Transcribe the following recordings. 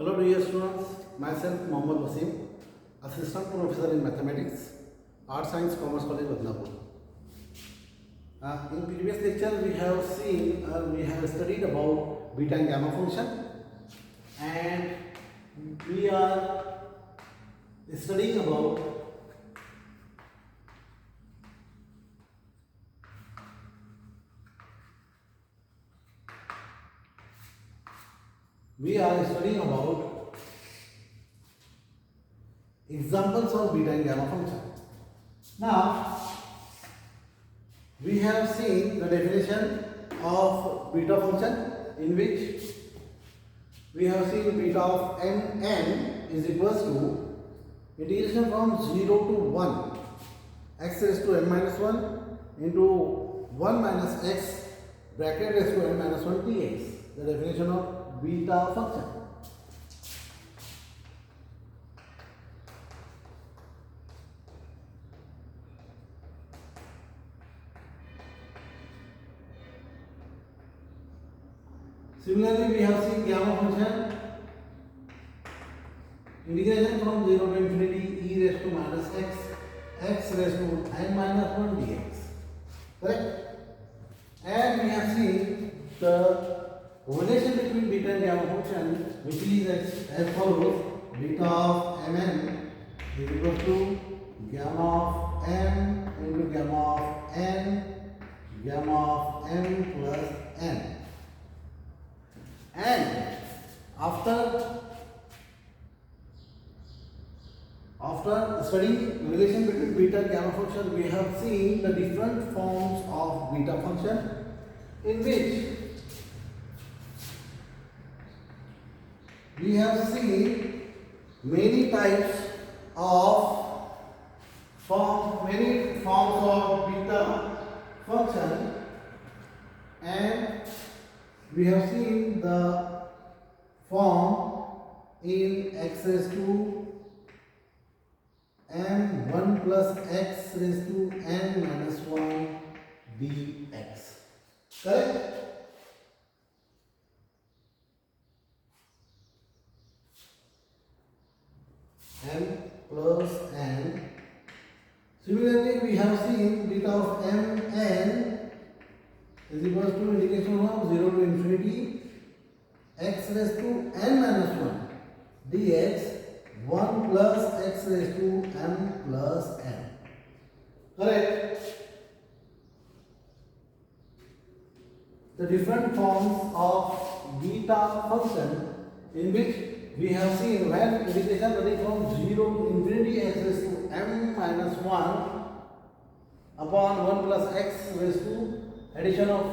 Hello dear students, myself Mohammad Wasim, Assistant Professor in Mathematics, Art Science Commerce College, Badlapur. In previous lecture we have studied about beta and gamma function, and we are studying about examples of beta and gamma function. Now we have seen the definition of beta function, in which we have seen beta of n is equals to integration from 0 to 1 x raised to n minus 1 into 1 minus x bracket raised to n minus 1 dx. The definition of beta function. Similarly, we have seen gamma function, integration from 0 to infinity e raised to minus x raised to n minus 1 dx. Correct? And we have seen the relation between beta and gamma function, which is as follows: beta of mn is equal to gamma of m into gamma of n, gamma of m plus n. And after studying relation between beta and gamma function, we have seen the different forms of beta function, in which we have seen many types of many forms of beta function, and we have seen the form in x raised to m1 plus x raised to n minus 1 dx. Correct? M plus n. Similarly, we have seen beta of mn is equals to integration from 0 to infinity x raised to n minus 1 dx 1 plus x raised to m plus n. Correct? The different forms of beta function, in which we have seen when integration running from 0 to infinity x raised to m minus 1 upon 1 plus x raised to addition of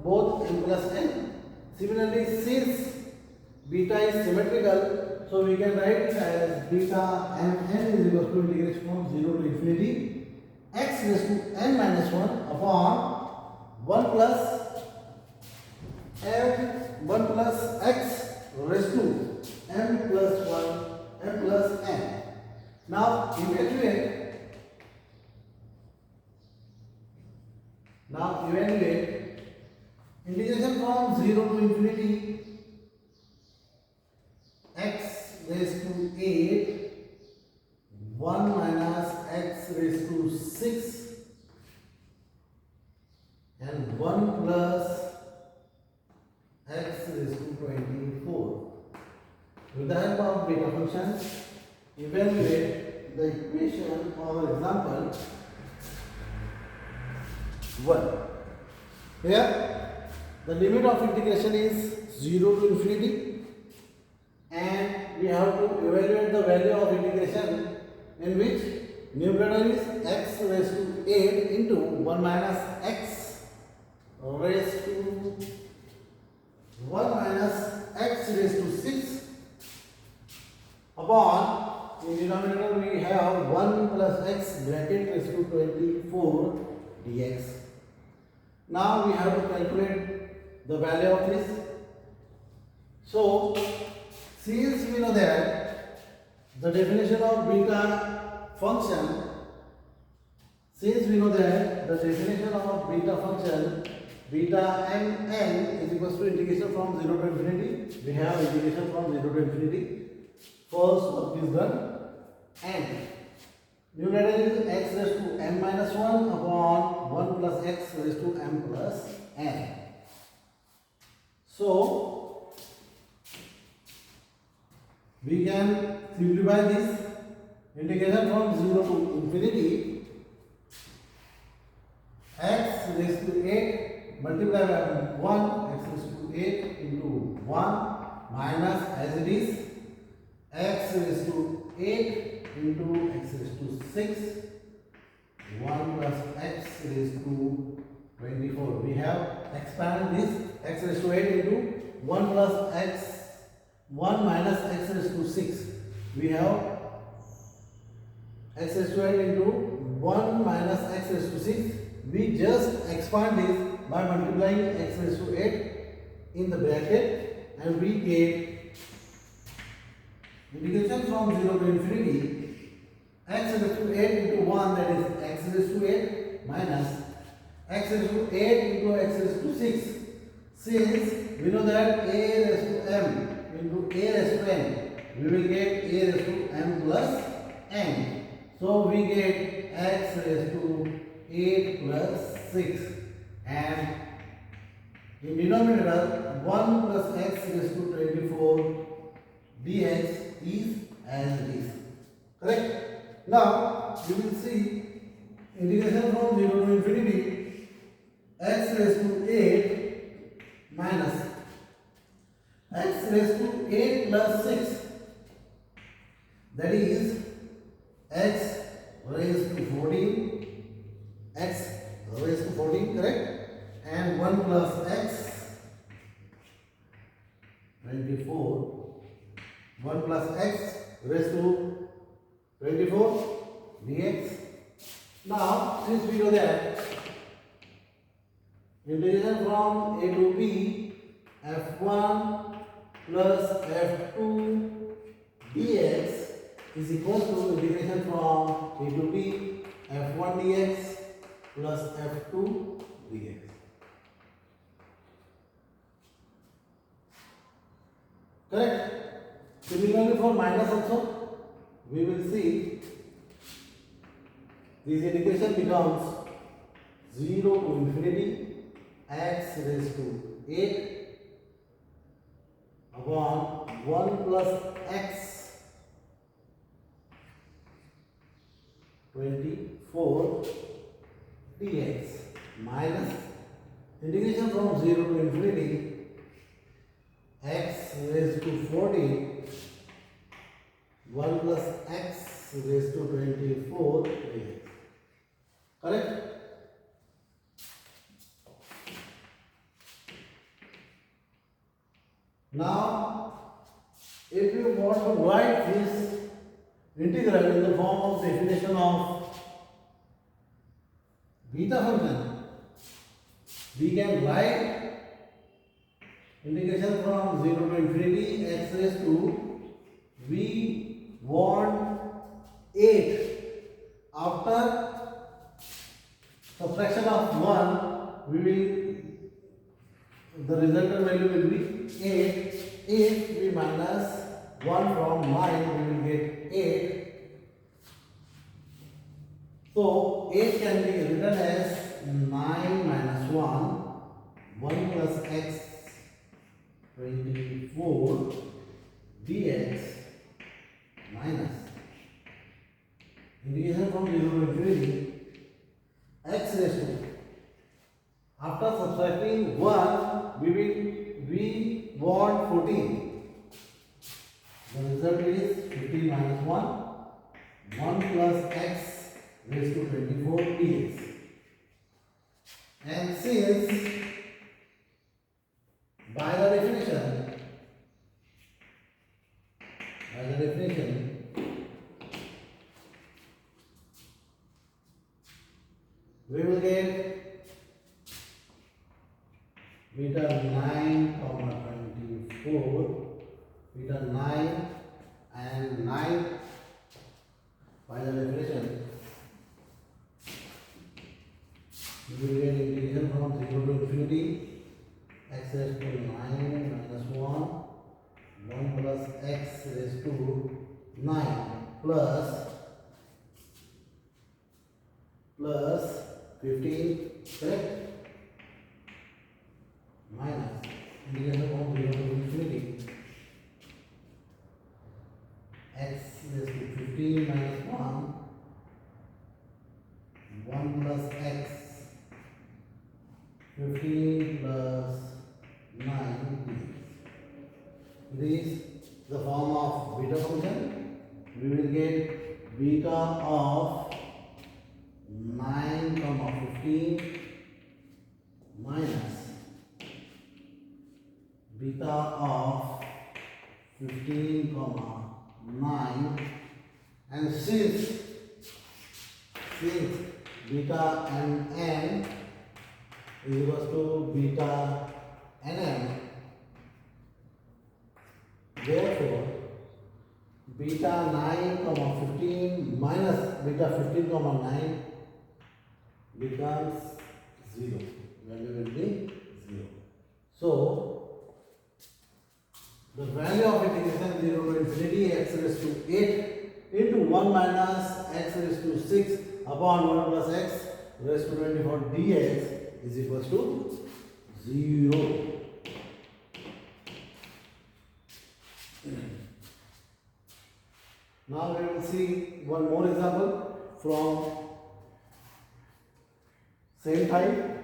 both m plus n. Similarly, since beta is symmetrical, so we can write it as beta mn is equal to integration from 0 to infinity x raised to n minus 1 upon 1 plus x raised to m plus 1 m plus n. Now evaluate integration from 0 to infinity x raised to 8 1 minus x raised to 6 and 1 plus x raised to 24. With the help of beta function, evaluate the equation for example 1. Here the limit of integration is 0 to infinity, and we have to evaluate the value of integration, in which numerator is x raised to 8 into 1 minus x raised to 1 minus x raised to 6 upon, in denominator we have 1 plus x bracket raised to 24 dx. Now we have to calculate the value of this. So since we know that the definition of beta function, beta mn is equals to integration from 0 to infinity we have integration from 0 to infinity. First work is done, and numerator is x raised to m minus 1 upon 1 plus x raised to m plus n. So we can simplify this integration from 0 to infinity. X raised to 8 multiplied by 1, x raised to 8 into 1 minus, as it is, x raised to 8 into x raised to 6, 1 plus x raised to 24. We have expanded this x raised to 8 into 1 plus x, 1 minus x raised to 6. We have x raised to 8 into 1 minus x raised to 6. We just expand this by multiplying x raised to 8 in the bracket, and we get integration from 0 to infinity x raised to 8 into 1, that is x raised to 8 minus x raised to 8 into x raised to 6. Since we know that a raised to m into a raised to n, we will get a raised to m plus n. So we get x raised to 8 plus 6, and in denominator 1 plus x raised to 24 dx is as it is. Correct? Now you will see integration from 0 to infinity x raised to 8 minus x raised to 8 plus 6, that is x raised to 14, x raised to 14, correct, and 1 plus x 24, 1 plus x raised to 24 dx. Now since we know that integration from a to b f1 plus f2 dx is equal to integration from a to b f1 dx plus f2 dx. Correct? Similarly for minus also, we will see this integration becomes 0 to infinity x raised to 8 upon 1 plus x 24 dx minus integration from 0 to infinity x raised to 14 1 plus x raised to 24 dx. Correct? Now if you want to write this integral in the form of definition of beta function, we can write integration from 0 to infinity x raised to, we want 8, after subtraction of 1 we will, the resultant value will be 8. If we minus 1 from 9, we will get 8. So 8 can be written as 9 minus 1, 1 plus x 24 dx minus integration from 0 to infinity x raised to, after subtracting 1 we want 14. The result is 15 minus 1, 1 plus x raised to 24 dx. And since by the definition we will get beta 9 comma 24, beta 9 and 9 by the definition we will get integration from 0 to infinity x raised to 9 minus 1 x raised to 9 plus 15, correct? Minus integration from 0 to infinity x raised to 15 minus 1 plus x 15 plus 9 is the form of beta function. We will get beta of 9 comma 15 minus beta of 15 comma 9, and since beta and n is equals to beta nm, therefore beta 9 comma 15 minus beta 15 comma 9 becomes 0. Value will be 0. So the value of integration 0 to infinity x raised to 8 into 1 minus x raised to 6 upon 1 plus x raised to 24 dx is equals to 0. Now we will see one more example from same type.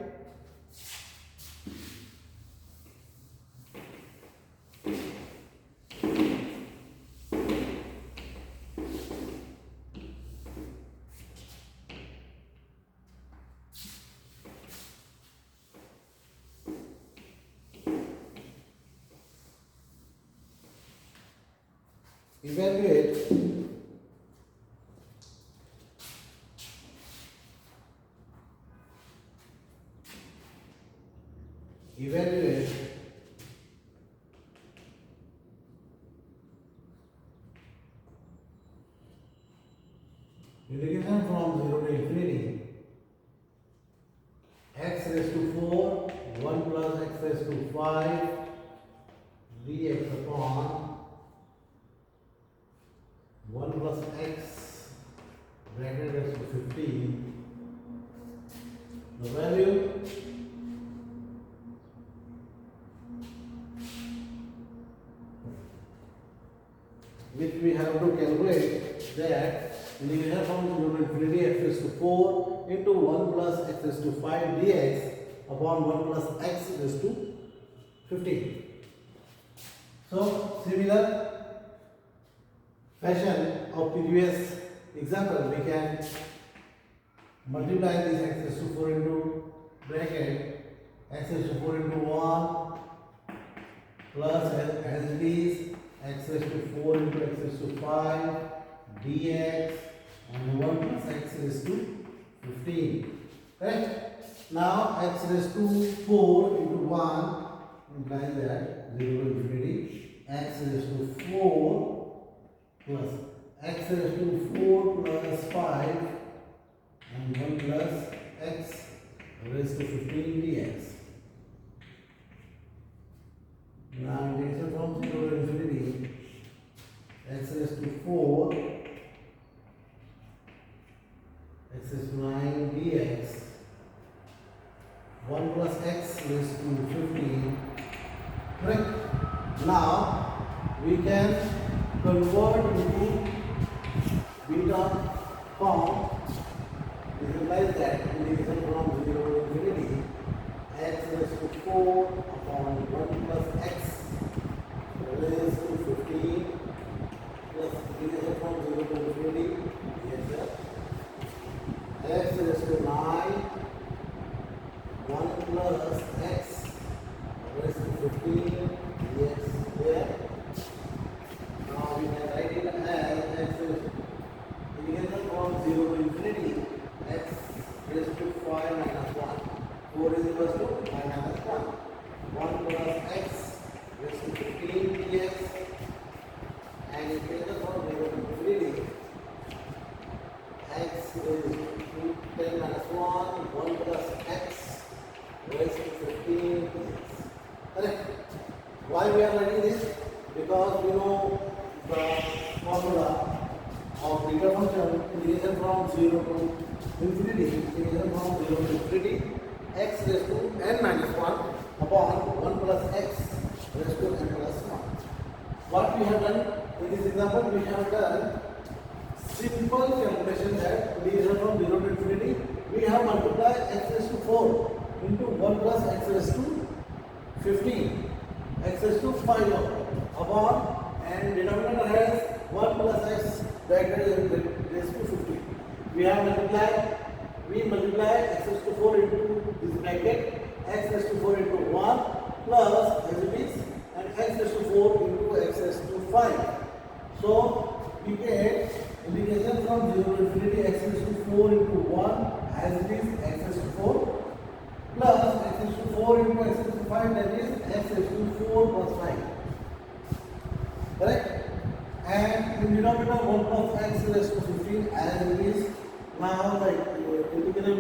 Evaluate integration from 0 to infinity x raised to 4 1 plus x raised to 5 dx upon 1 plus x bracket raised to 15. The value which we have to calculate, that integration from 0 to infinity x raised to 4 into 1 plus x raised to 5 dx upon 1 plus x raised to 15. So similar fashion of previous example, we can multiply this x raised to 4 into bracket x raised to 4 into 1 plus as it is x raised to 4 into x raised to 5 dx and 1 plus x raised to 15. Correct? Now x raised to 4 into 1 implies that 0 to infinity x raised to 4 plus x raised to 4 plus 5 and 1 plus x raised to 15 dx. Now integration from 0 to infinity x raised to 4 x raised to 9 dx 1 plus x raised to 15. Correct? Now we can convert into beta form. This implies that integration from 0 to infinity x raised to 4 upon 1 plus x raised to 15 plus integration from 0 to infinity x raised to 9 1 plus x raised to 15 dx here. Now we can write it as x raised integration from 0 to infinity x raised to 5 minus 1. 4 is equals to 5 minus 1. 1 plus x 0 to infinity, integration from 0 to infinity, x raised to n minus 1 upon 1 plus x raised to n plus 1. What we have done in this example, we have done simple calculation that integration from 0 to infinity, we have multiplied x raised to 4 into 1 plus x raised to 15, x raised to 5 upon, and denominator has 1 plus x bracket raised to 15. We multiply x raised to 4 into this bracket, x raised to 4 into 1 plus as it is, and x raised to 4 into x raised to 5. So we get integration from 0 to infinity x raised to 4 into 1 as it is, x raised to 4 plus x raised to 4 into x raised to 5, that is x raised to 4 plus 5. Correct? And in denominator 1 plus x raised to 15 as it is. Now the integration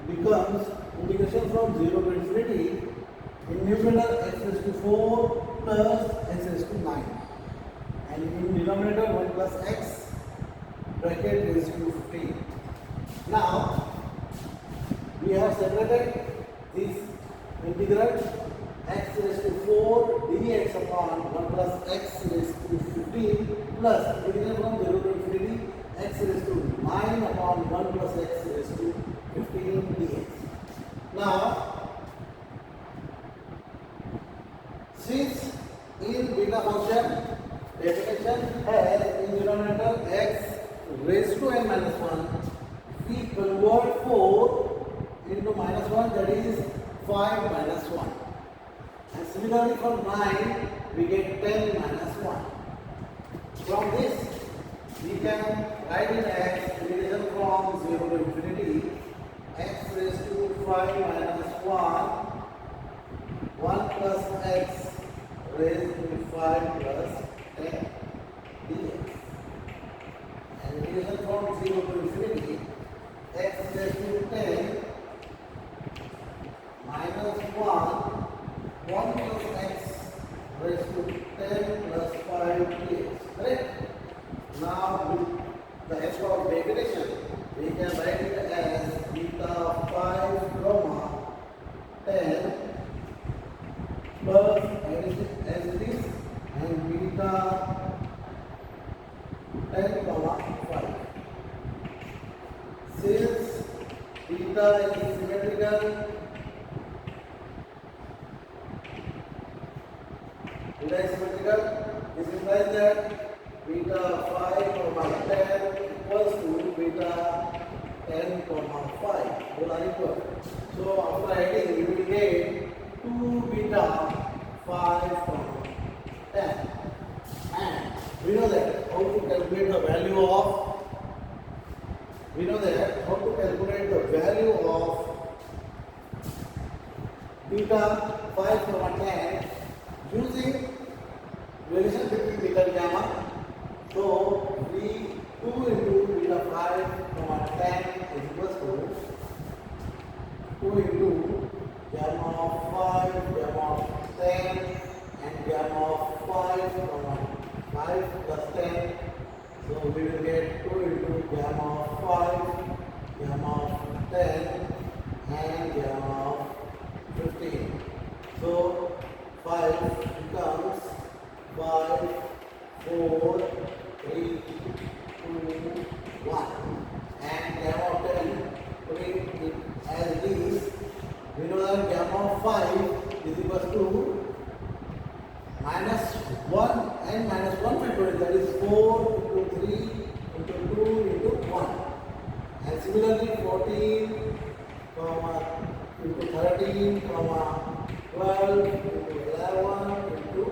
becomes integration from 0 to infinity. In numerator x raised to 4 plus x raised to 9. And in denominator 1 plus x bracket raised to 15. Now we have separated this integral x raised to 4 dx upon 1 plus x raised to 15 plus integration from 0 to infinity x raised to 9 upon 1 plus x raised to 15 dx. Now, since in beta function definition has in denominator x raised to n minus 1, we convert 4 into minus 1, that is 5 minus 1. And similarly for 9, we get 10 minus 1. From this, we can write it as integration from 0 to infinity x raised to 5 minus 1, 1 plus x raised to 5 plus 10 dx. And integration from 0 to infinity x raised to 10 minus 1, 1 plus x raised to 10 plus 5 dx. Correct? Now with the help of definition, we can write it as beta 5 comma 10 plus as it is, and beta 10 comma 5. Since beta is symmetrical, this implies that beta 5 comma 10 equals to beta 10 comma 5. Both are equal. So after adding, we will get 2 beta 5 comma 10. And we know that how to calculate the value of beta 5 comma 10 using relation between beta and gamma. So we 2 into beta 5 comma 10 is equals to 2 into gamma of 5, gamma of 10, and gamma of 5 comma 5 plus 10. So we will get 2 into gamma of 5, gamma of 10, and gamma of 15. So 5 becomes 5, 4, 3, 2, 1. And gamma of 10, putting it as it is, we know that gamma of 5 is equal to minus 1 and minus 1 factorial, that is 4 into 3 into 2 into 1. And similarly 14 comma into 13 comma 12 into 11 into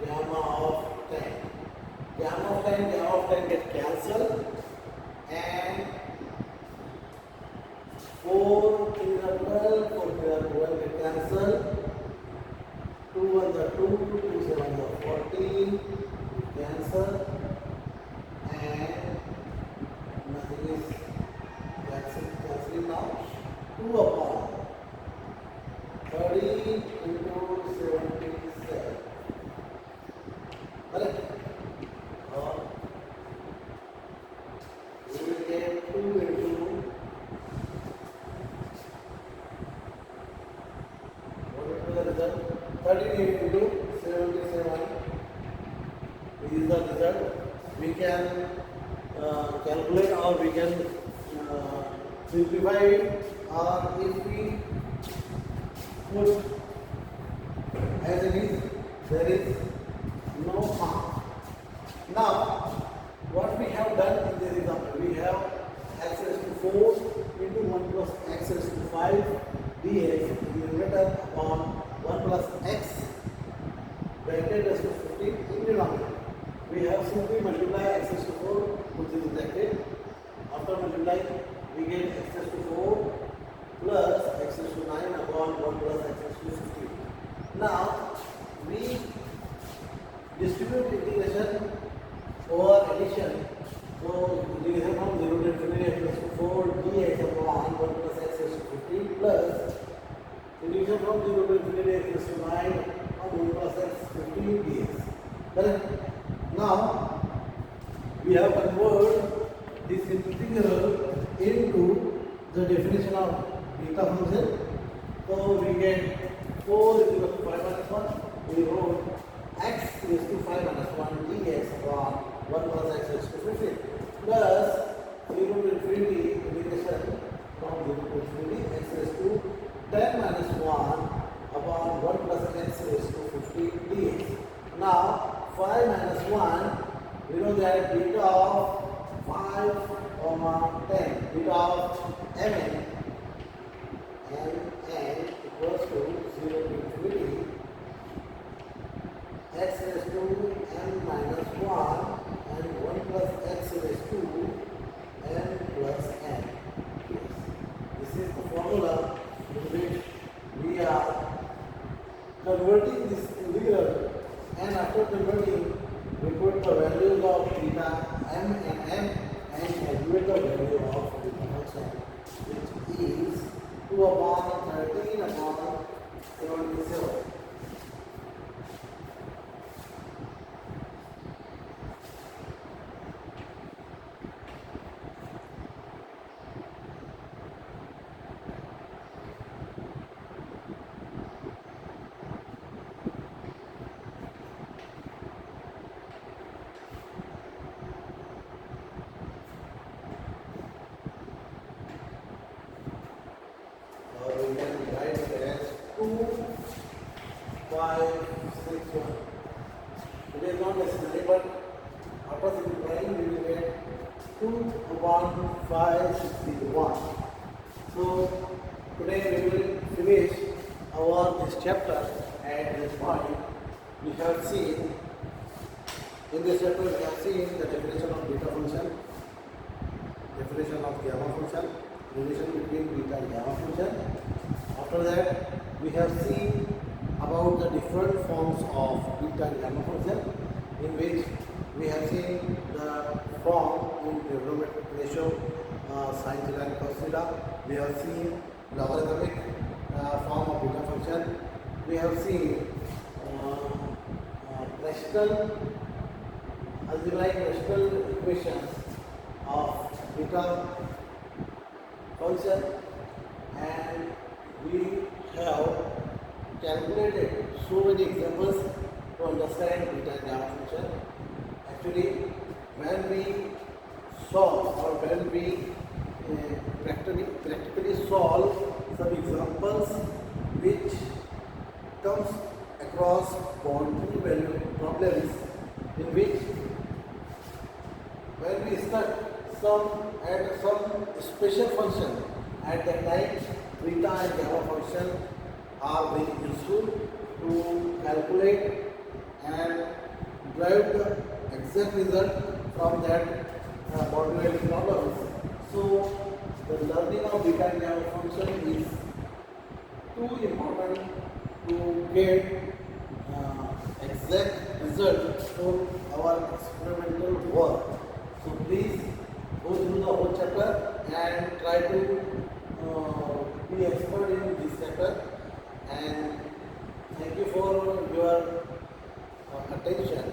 gamma of 10. Gamma of 10 get cancelled, and 4 to the 12, 4 to the 12 get cancelled. 2 on the 2, 2 7 the 14 cancel, and nothing is cancelling now. 2 upon 30 into 77. Correct? Or we will get 2 into is the result. We can calculate or we can simplify it, or if we put as it is, there is no harm. Now, what we have done in this example, we have x raised to 4 into 1 plus x raised to 5 dx is written upon 1 plus x bracket raised to 15 in denominator. We have simply multiply x raised to 4, which is bracket. After multiplying, we get x raised to 4 plus x raised to 9 upon 1 plus x raised to 15. Now, we distribute integration over addition. So, integration from 0 to infinity x raised to 4 dx upon 1 plus x raised to 15 plus integration from 0 to infinity x raised to 9 upon 1 plus x 15 dx. Correct? Now, we have converted this integral into the definition of beta function. So, we get 4 is equal to 5 minus 1. We wrote x raised to 5 minus 1 dx upon 1 plus x raised to 15 plus 0 to infinity integration from 0 to infinity x raised to 10 minus 1 upon 1 plus x raised to 15 dx. Now 5 minus 1, we know that beta of 5 comma 10, beta of mn equals to 0 to infinity x raised to m minus 1 and 1 plus x raised to m plus n. This is the formula in which we are converting this integral, and after converting we put the values of theta m and n and calculate the value of beta function, which is 2 upon 13 upon 77. We can write it as 2, 5, 6, 1. It is not necessary, but after simplifying, we will get 2 upon 5, 61. So, today we will finish this chapter at this point. We have seen, in this chapter, we have seen the definition of beta function, definition of gamma function, relation between beta and gamma function. After that, we have seen about the different forms of beta and gamma function, in which we have seen the form in trigonometric ratio, sin theta and cos theta. We have seen logarithmic form of beta function. We have seen rational, algebraic rational equations of beta function, and we have calculated so many examples to understand beta and gamma function. Actually, when we solve or when we practically solve some examples which comes across boundary value problems, in which when we start some special function, at that time beta and gamma function are very useful to calculate and derive the exact result from that boundary value problems. So the learning of beta and gamma function is too important to get exact result for our experimental work. So please go through the whole chapter and try to be expert in this chapter. And thank you for your attention.